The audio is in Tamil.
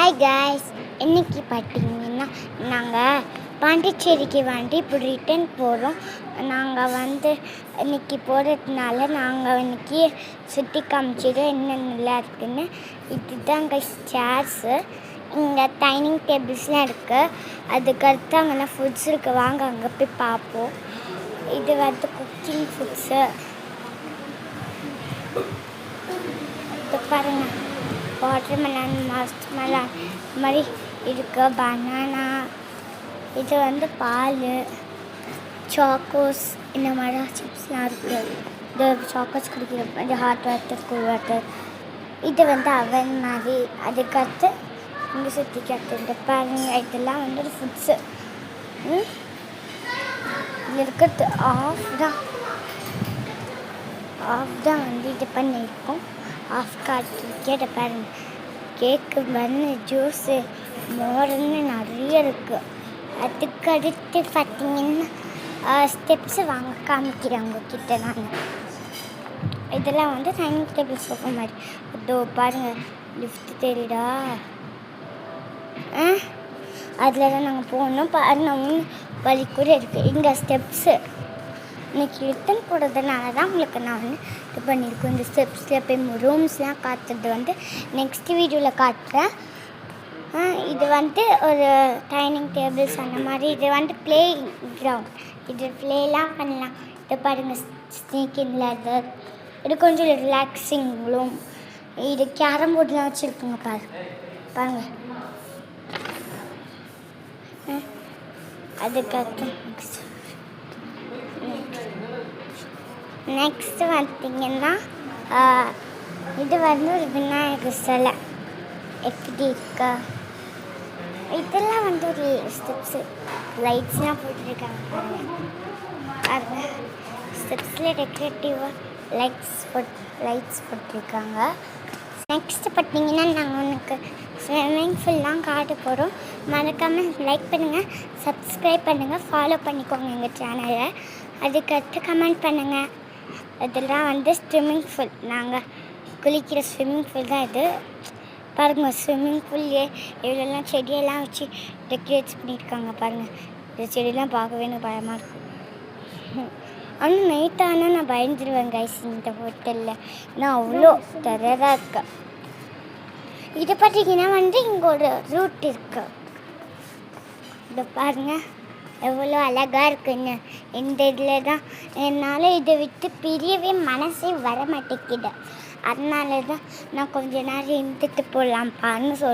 ஹாய் காய்ஸ், இன்னைக்கு பார்த்தீங்கன்னா நாங்கள் பாண்டிச்சேரிக்கு இப்போ ரிட்டர்ன் போகிறோம். நாங்கள் இன்னைக்கு போகிறதுனால நாங்கள் இன்னைக்கு சுற்றி காமிச்சிடும் என்னென்னலாம் இருக்குதுன்னு. இதுதான் கைஸ் சேர்ஸு, இங்கே டைனிங் டேபிள்ஸ்லாம் இருக்குது. அதுக்கடுத்து அங்கெல்லாம் ஃபுட்ஸ் இருக்குது, வாங்க அங்கே போய் பார்ப்போம். இது குக்கிங் ஃபுட்ஸு. இது பாருங்கள், வாட்டர்மெலன், மஸ்க்மெலன் மாதிரி இருக்குது, பனானா. இது பால், சாக்கோஸ், இந்த மாதிரி சிப்ஸ்லாம் இருக்குது. இது சாக்கோஸ் குடிக்கிற இந்த ஹாட் வாட்டர், கூல் வாட்டர். இது அவன் மாதிரி. அதுக்கடுத்து இங்கே சுற்றி கற்றுட்டு பாருங்கள், இதெல்லாம் ஒரு ஃபுட்ஸு. இதில் இருக்கிறது ஆஃப் தான் இது பண்ணியிருக்கோம். ஆஃப் கார்டு பாருங்கள், கேக்கு, பன்னு, ஜூஸு, மோர்னு நிறைய இருக்குது. அதுக்கு அடுத்து பார்த்திங்கன்னா ஸ்டெப்ஸு வாங்க காமிக்கிறேன் உங்ககிட்ட நான். இதெல்லாம் டைனிங் டேபிள் சோஃபா மாதிரி. அதோ பாருங்கள், லிஃப்ட் தெரியுதா? அதில் தான் நாங்கள் போகணும். பாருங்கள், வழி கூட இருக்குது. இங்கே ஸ்டெப்ஸு இன்றைக்கி ரிட்டன் போடுறதுனால தான் உங்களுக்கு நான் இது பண்ணியிருக்கோம். இந்த ஸ்டெப்ஸில் போய் ரூம்ஸ்லாம் காட்டுறது நெக்ஸ்ட் வீடியோவில் காட்டுறேன். இது ஒரு டைனிங் டேபிள்ஸ் அந்த மாதிரி. இது ப்ளே கிரவுண்ட். இது ப்ளேலாம் பண்ணலாம். இது பாருங்கள், ஸ்னேக்கிங் லெதர். இது கொஞ்சம் ரிலாக்ஸிங் ரூம். இது கேரம் போர்டுலாம் வச்சுருக்குங்க பாருங்கள். அதுக்கப்புறம் நெக்ஸ்ட்டு பார்த்திங்கன்னா இது ஒரு விநாயகர் சிலை எப்படி இருக்கா. இதெல்லாம் ஒரு ஸ்டெப்ஸு, லைட்ஸ்லாம் போட்டுருக்காங்க பாருங்கள். ஸ்டெப்ஸில் டெக்கரேட்டிவாக லைட்ஸ் போட்டிருக்காங்க. நெக்ஸ்ட்டு பார்த்திங்கன்னா நாங்கள் ஸ்விம்மிங் ஃபுல்லாம் காட்ட போகிறோம். மறக்காமல் லைக் பண்ணுங்கள், சப்ஸ்கிரைப் பண்ணுங்கள், ஃபாலோ பண்ணிக்கோங்க எங்கள் சேனலை. அதுக்கடுத்து கமெண்ட் பண்ணுங்கள். இதெல்லாம் ஸ்விம்மிங் ஃபூல், நாங்கள் குளிக்கிற ஸ்விம்மிங் ஃபூல் தான் இது. பாருங்கள், ஸ்விம்மிங் ஃபூல்லே இவ்வளோலாம் செடியெல்லாம் வச்சு டெக்கரேட்ஸ் பண்ணியிருக்காங்க பாருங்கள். இந்த செடியெல்லாம் பார்க்கவே எனக்கு பயமாக இருக்கும். ஆனால் நைட்டானால் நான் பயந்துருவேன் கைஸ் இந்த ஹோட்டலில். நான் அவ்வளோ டெரராக இருக்கேன். இது பார்த்திங்கன்னா இங்கே ஒரு ரூட் இருக்குது. இதை பாருங்கள் எவ்வளோ அழகாக இருக்குன்னு. இந்த இதில் தான் என்னால் இதை விட்டு பிரியவே மனசே வர மாட்டேங்குது. அதனால தான் நான் கொஞ்ச நேரம் இருந்துட்டு போகலாம்ப்பான்னு சொல்லி